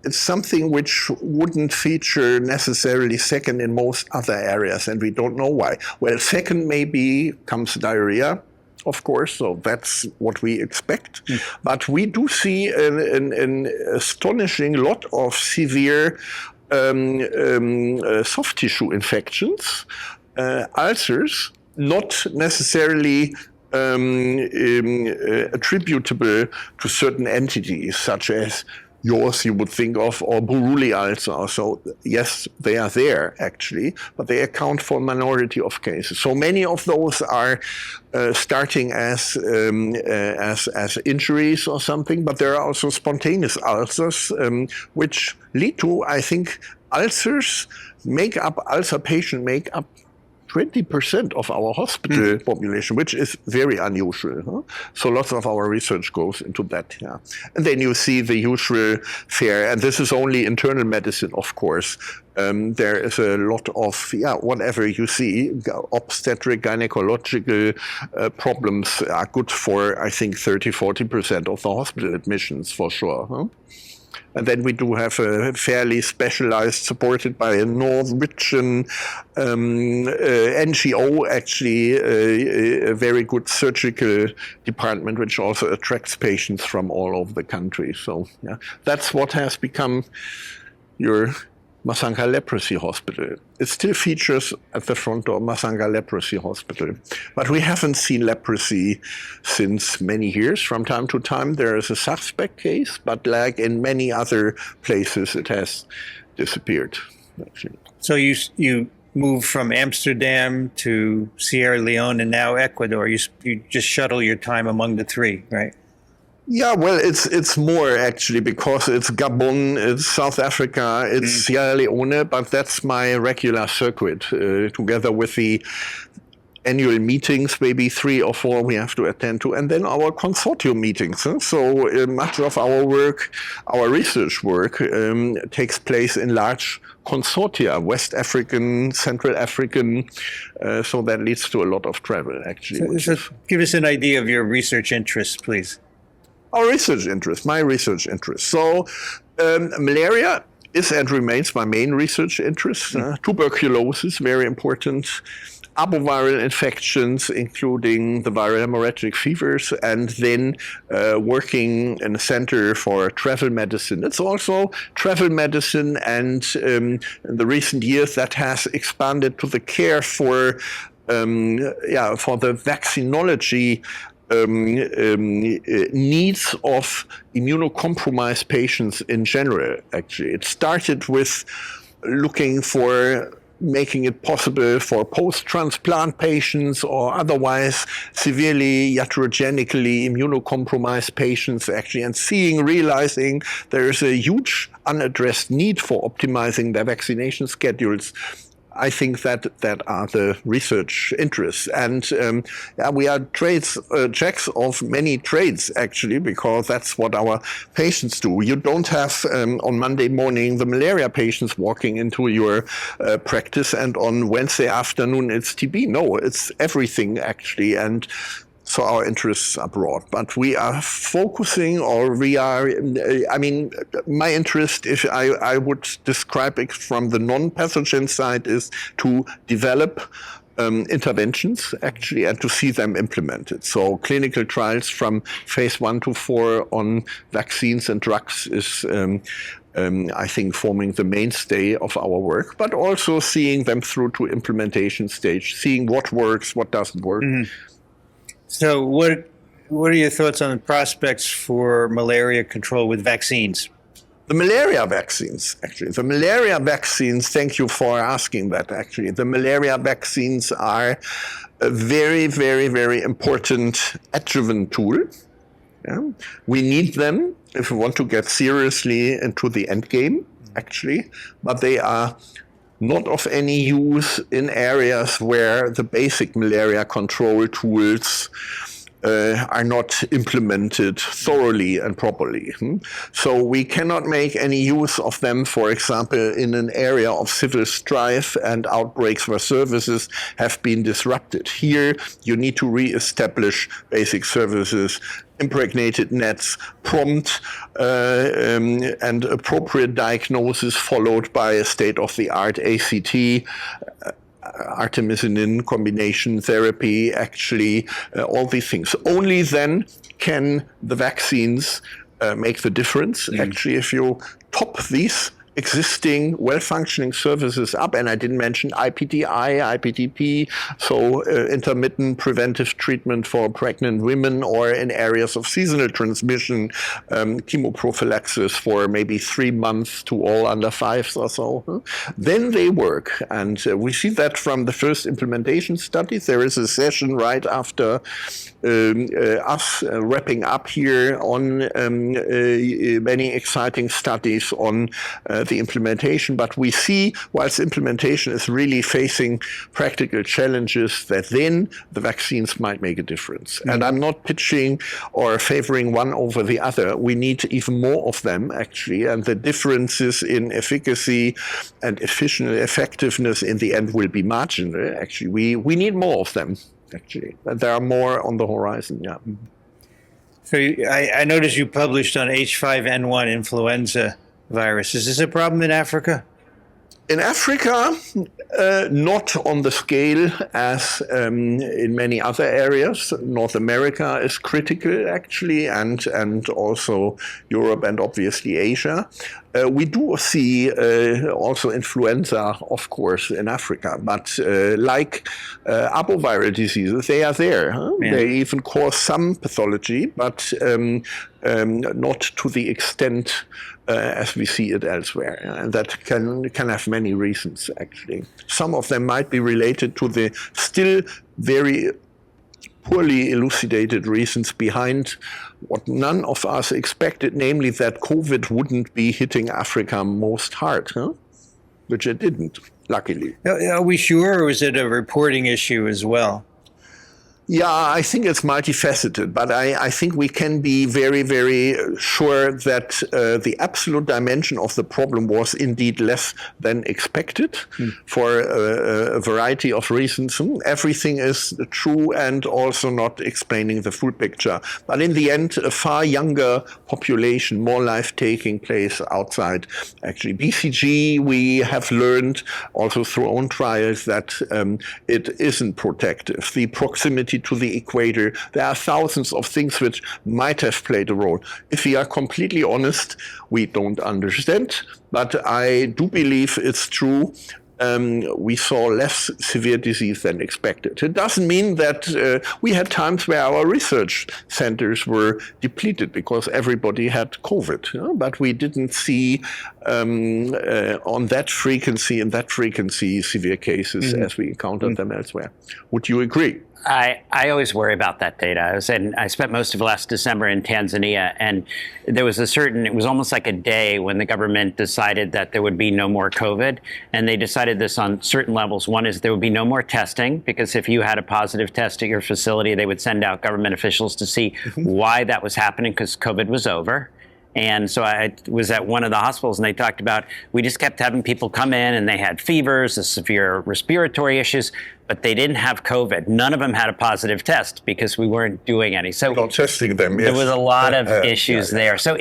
it's something which wouldn't feature necessarily second in most other areas, and we don't know why. Well, second maybe comes diarrhea, of course, so that's what we expect. But we do see an astonishing lot of severe soft tissue infections, ulcers, not necessarily attributable to certain entities, such as yours you would think of, or Buruli ulcer. So yes, they are there actually, but they account for a minority of cases. So many of those are starting as injuries or something, but there are also spontaneous ulcers, which lead to, I think, ulcer patients make up 20% of our hospital population, which is very unusual. So lots of our research goes into that. Yeah. And then you see the usual fare, and this is only internal medicine, of course. There is a lot of, whatever you see, obstetric, gynecological problems are good for, I think, 30-40% of the hospital admissions for sure. And then we do have a fairly specialized, supported by a Norwegian NGO, actually, a very good surgical department, which also attracts patients from all over the country. So yeah, that's what has become your Masanga Leprosy Hospital. It still features at the front door Masanga Leprosy Hospital. But we haven't seen leprosy since many years. From time to time there is a suspect case, but like in many other places it has disappeared, actually. So you moved from Amsterdam to Sierra Leone and now Ecuador. You just shuttle your time among the three, right? Yeah, well, it's more actually, because it's Gabon, it's South Africa, it's Sierra Leone, but that's my regular circuit, together with the annual meetings, maybe 3 or 4 we have to attend to, and then our consortium meetings. So much of our work, our research work, takes place in large consortia, West African, Central African, so that leads to a lot of travel, actually. So give us an idea of your research interests, please. Our research interest, my research interest. So malaria is and remains my main research interest. Tuberculosis, very important. Arboviral infections, including the viral hemorrhagic fevers, and then working in a center for travel medicine. It's also travel medicine, and in the recent years that has expanded to the care for the vaccinology needs of immunocompromised patients in general, actually. It started with looking for making it possible for post-transplant patients or otherwise severely iatrogenically immunocompromised patients actually, and realizing there is a huge unaddressed need for optimizing their vaccination schedules. I think that are the research interests. And we are checks of many trades, actually, because that's what our patients do. You don't have on Monday morning the malaria patients walking into your practice, and on Wednesday afternoon it's TB. No, it's everything, actually. And so our interests are broad, but we are focusing, my interest, if I would describe it from the non-pathogen side, is to develop interventions, actually, and to see them implemented. So clinical trials from phase 1 to 4 on vaccines and drugs is I think forming the mainstay of our work, but also seeing them through to implementation stage, seeing what works, what doesn't work. Mm-hmm. So what are your thoughts on the prospects for malaria control with vaccines? The malaria vaccines, actually. The malaria vaccines, thank you for asking that, actually. The malaria vaccines are a very, very, very important adjuvant tool. Yeah? We need them if we want to get seriously into the end game, actually, but they are not of any use in areas where the basic malaria control tools are not implemented thoroughly and properly. So we cannot make any use of them, for example, in an area of civil strife and outbreaks where services have been disrupted. Here, you need to re-establish basic services, impregnated nets, prompt and appropriate diagnosis followed by a state-of-the-art ACT, artemisinin combination therapy, actually, all these things. Only then can the vaccines make the difference. Actually, if you top these existing well-functioning services up, and I didn't mention IPTI, IPTP, so intermittent preventive treatment for pregnant women, or in areas of seasonal transmission, chemoprophylaxis for maybe 3 months to all under 5s or so. Then they work, and we see that from the first implementation studies. There is a session right after us wrapping up here on many exciting studies on the implementation, but we see, whilst implementation is really facing practical challenges, that then the vaccines might make a difference. And I'm not pitching or favoring one over the other. We need even more of them, actually, and the differences in efficacy and effectiveness in the end will be marginal. Actually, we need more of them, actually. There are more on the horizon, yeah. So I noticed you published on H5N1 influenza virus. Is this a problem in Africa? In Africa, not on the scale as in many other areas. North America is critical, actually, and also Europe and obviously Asia. We do see also influenza, of course, in Africa, but like arboviral diseases, they are there. Yeah. They even cause some pathology, but not to the extent as we see it elsewhere. And that can have many reasons, actually. Some of them might be related to the still very poorly elucidated reasons behind what none of us expected, namely that COVID wouldn't be hitting Africa most hard, which it didn't, luckily. Are we sure, or is it a reporting issue as well? Yeah, I think it's multifaceted, but I think we can be very, very sure that the absolute dimension of the problem was indeed less than expected for a variety of reasons. Everything is true and also not explaining the full picture. But in the end, a far younger population, more life taking place outside. Actually, BCG, we have learned also through own trials that it isn't protective. The proximity to the equator, there are thousands of things which might have played a role. If we are completely honest, we don't understand, but I do believe it's true we saw less severe disease than expected. It doesn't mean that we had times where our research centers were depleted because everybody had COVID, you know? But we didn't see on that frequency, severe cases as we encountered them elsewhere. Would you agree? I always worry about that data. I spent most of last December in Tanzania, and there was it was almost like a day when the government decided that there would be no more COVID, and they decided this on certain levels. One is there would be no more testing, because if you had a positive test at your facility, they would send out government officials to see why that was happening, because COVID was over. And so I was at one of the hospitals, and they talked about, we just kept having people come in, and they had fevers, severe respiratory issues, but they didn't have COVID. None of them had a positive test because we weren't doing any. So not testing them. Yes. There was a lot of issues there. So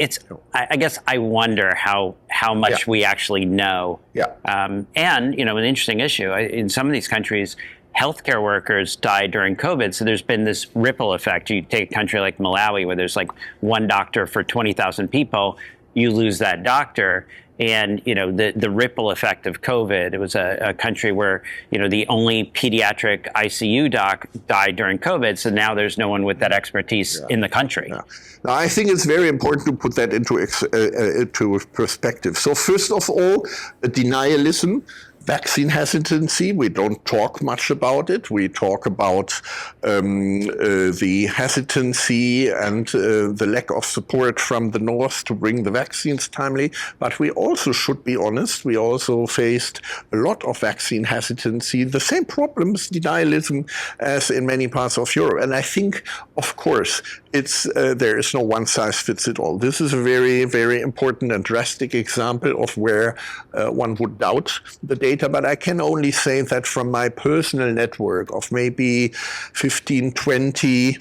I guess I wonder how much we actually know. Yeah. And, you know, an interesting issue, in some of these countries, healthcare workers died during COVID. So there's been this ripple effect. You take a country like Malawi, where there's like one doctor for 20,000 people, you lose that doctor. And, you know, the ripple effect of COVID, it was a country where, you know, the only pediatric ICU doc died during COVID. So now there's no one with that expertise in the country. Yeah. Now, I think it's very important to put that into perspective. So first of all, denialism. Vaccine hesitancy, we don't talk much about it. We talk about the hesitancy and the lack of support from the North to bring the vaccines timely. But we also should be honest, we also faced a lot of vaccine hesitancy, the same problems, denialism, as in many parts of Europe. And I think, of course, there is no one size fits it all. This is a very, very important and drastic example of where one would doubt the data. But I can only say that from my personal network of maybe 15, 20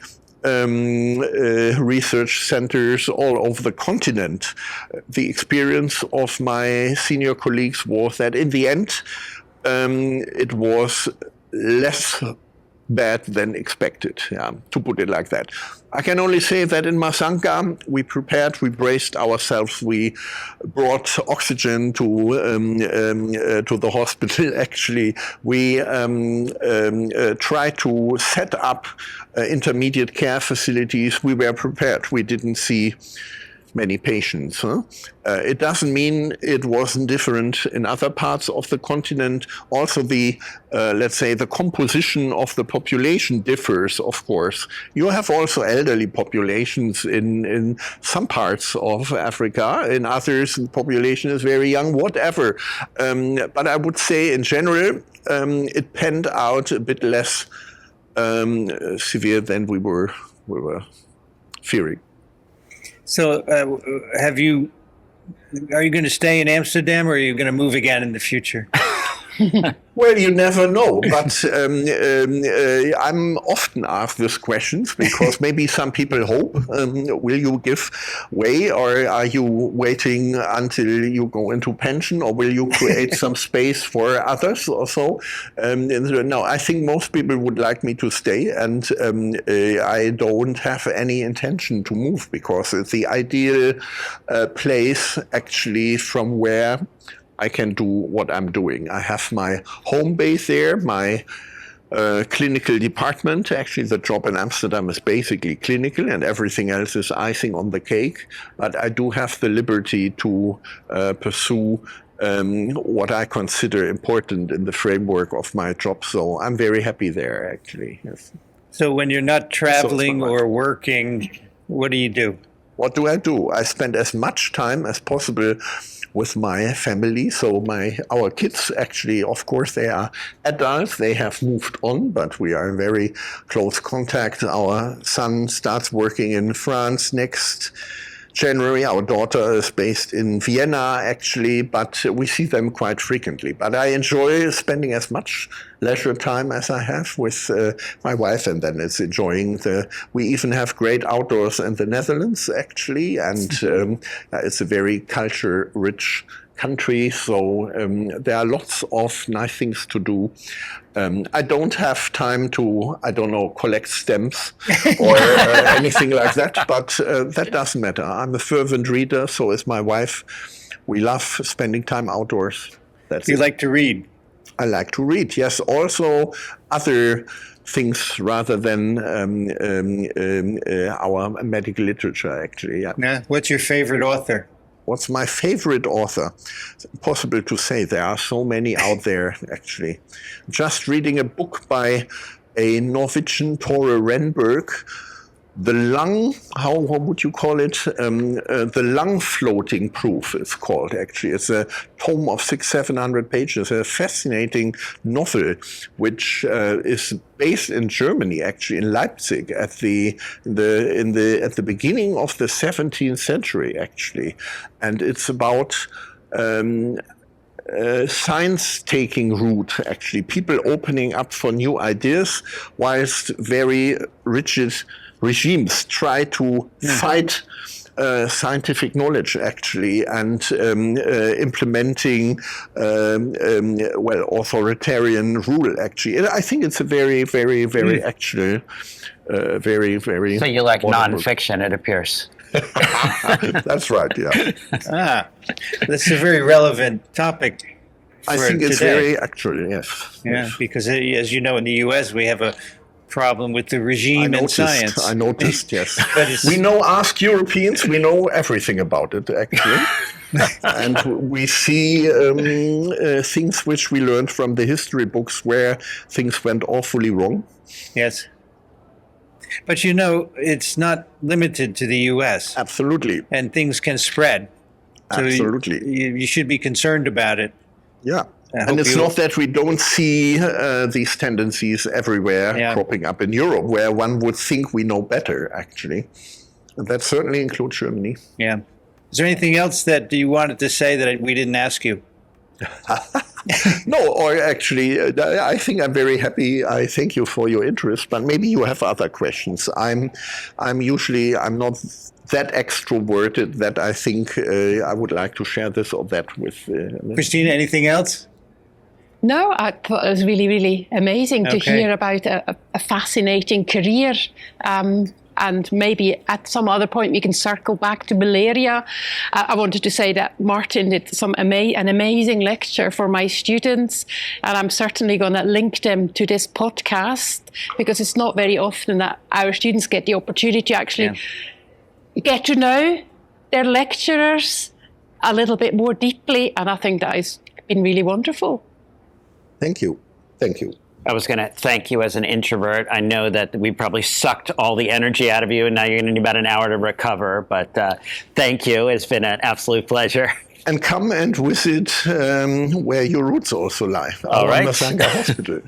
research centers all over the continent, the experience of my senior colleagues was that in the end, it was less bad than expected, to put it like that. I can only say that in Masanga, we prepared, we braced ourselves, we brought oxygen to the hospital. Actually, we tried to set up intermediate care facilities. We were prepared. We didn't see many patients. It doesn't mean it wasn't different in other parts of the continent. Also, let's say, the composition of the population differs, of course. You have also elderly populations in some parts of Africa. In others, the population is very young, whatever. But I would say, in general, it panned out a bit less severe than we were fearing. So are you going to stay in Amsterdam, or are you going to move again in the future? Well, you never know, but I'm often asked these questions because maybe some people hope, will you give way, or are you waiting until you go into pension, or will you create some space for others or so? No, I think most people would like me to stay, and I don't have any intention to move because it's the ideal place actually from where I can do what I'm doing. I have my home base there, my clinical department. Actually, the job in Amsterdam is basically clinical, and everything else is icing on the cake. But I do have the liberty to pursue what I consider important in the framework of my job. So I'm very happy there, actually. Yes. So when you're not traveling or working, what do you do? What do? I spend as much time as possible with my family. So our kids, actually, of course, they are adults. They have moved on, but we are in very close contact. Our son starts working in France next January. Our daughter is based in Vienna, actually, but we see them quite frequently. But I enjoy spending as much leisure time as I have with my wife, and then it's enjoying we even have great outdoors in the Netherlands, actually, and it's a very culture-rich country, so there are lots of nice things to do. I don't have time to, collect stamps or anything like that, but that doesn't matter. I'm a fervent reader, so is my wife. We love spending time outdoors. You like to read? I like to read. Yes, also other things rather than our medical literature, actually. Yeah. Yeah. What's your favorite author? What's my favorite author? It's impossible to say. There are so many out there, actually. Just reading a book by a Norwegian, Tore Renberg, the lung, how would you call it? The lung floating proof, it's called, actually. It's a tome of 600-700 pages, a fascinating novel, which is based in Germany, actually, in Leipzig, at the beginning of the 17th century, actually. And it's about science taking root, actually, people opening up for new ideas, whilst very rigid regimes try to fight scientific knowledge, actually, and implementing authoritarian rule, actually. I think it's a very, very, very actual, very, very. So you like wonderful. nonfiction, it appears. That's right. Yeah. That's a very relevant topic. I think it's today. very actual. Yes. Yeah, yes. because as you know, in the U.S. we have a problem with the regime and science. I noticed, yes. But it's- We know, ask Europeans, we know everything about it, actually. And we see things which we learned from the history books where things went awfully wrong. Yes. But you know, it's not limited to the U.S. Absolutely. And things can spread. So Absolutely. You should be concerned about it. Yeah. I And hope it's you- not that we don't see these tendencies everywhere cropping up in Europe, where one would think we know better, actually. And that certainly includes Germany. Yeah. Is there anything else that you wanted to say that we didn't ask you? No, or actually, I think I'm very happy. I thank you for your interest, but maybe you have other questions. I'm not that extroverted that I think I would like to share this or that with. Christina, anything else? No, I thought it was really, really amazing to Okay. hear about a fascinating career. And maybe at some other point we can circle back to malaria. I wanted to say that Martin did an amazing lecture for my students, and I'm certainly going to link them to this podcast, because it's not very often that our students get the opportunity to actually get to know their lecturers a little bit more deeply, and I think that has been really wonderful. Thank you. Thank you. I was going to thank you as an introvert. I know that we probably sucked all the energy out of you, and now you're going to need about an hour to recover. But thank you. It's been an absolute pleasure. And come and visit where your roots also lie. All right. Masanga Hospital.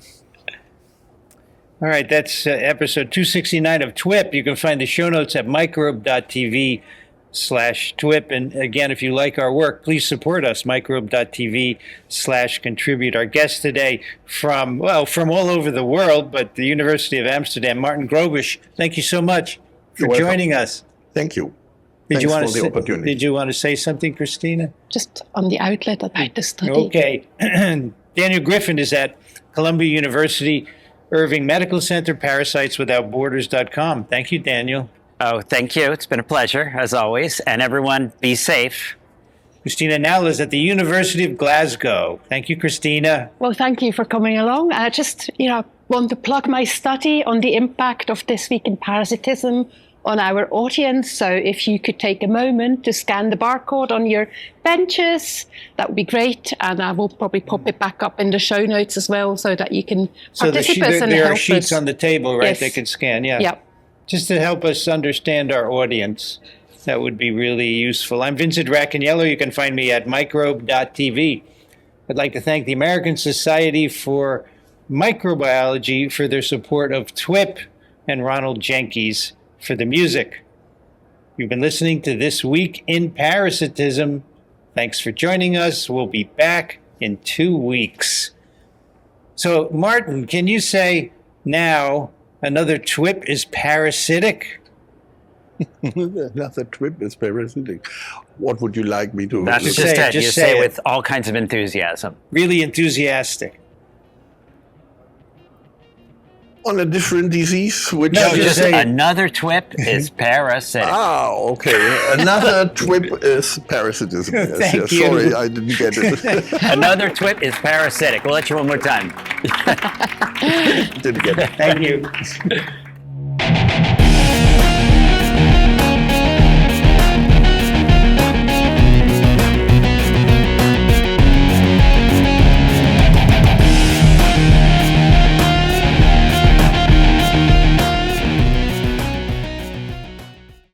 All right, that's episode 269 of TWiP. You can find the show notes at microbe.tv/TWiP. And again, if you like our work, please support us, microbe.tv/contribute. Our guest today from all over the world, but the University of Amsterdam, Martin Grobusch. Thank you so much for You're welcome. joining us. Thank you. Did you Thanks want for the opportunity. Did you want to say something, Christina? Just on the outlet about the study. Okay. Daniel Griffin is at Columbia University Irving Medical Center, parasiteswithoutborders.com. Thank you, Daniel. Oh, thank you. It's been a pleasure, as always. And everyone, be safe. Christina Nowell is at the University of Glasgow. Thank you, Christina. Well, thank you for coming along. I just, want to plug my study on the impact of This Week in Parasitism on our audience. So if you could take a moment to scan the barcode on your benches, that would be great. And I will probably pop it back up in the show notes as well, so that you can participate and there help are sheets us. on the table, right? Yes. They can scan, yeah. Yeah. Just to help us understand our audience. That would be really useful. I'm Vincent Racaniello. You can find me at microbe.tv. I'd like to thank the American Society for Microbiology for their support of TWiP, and Ronald Jenkins for the music. You've been listening to This Week in Parasitism. Thanks for joining us. We'll be back in 2 weeks. So, Martin, can you say now another TWiP is parasitic? Another TWiP is parasitic. What would you like me to That's Just just say it, it. just You say say it. with all kinds of enthusiasm. Really enthusiastic. on a different disease? Which No, So just just say- another TWiP is parasitic. Ah, okay. Another TWiP is parasitism. Yes, Thank yes. you. Sorry, I didn't get it. Another TWiP is parasitic. We'll let you one more time. Didn't get it. Thank you.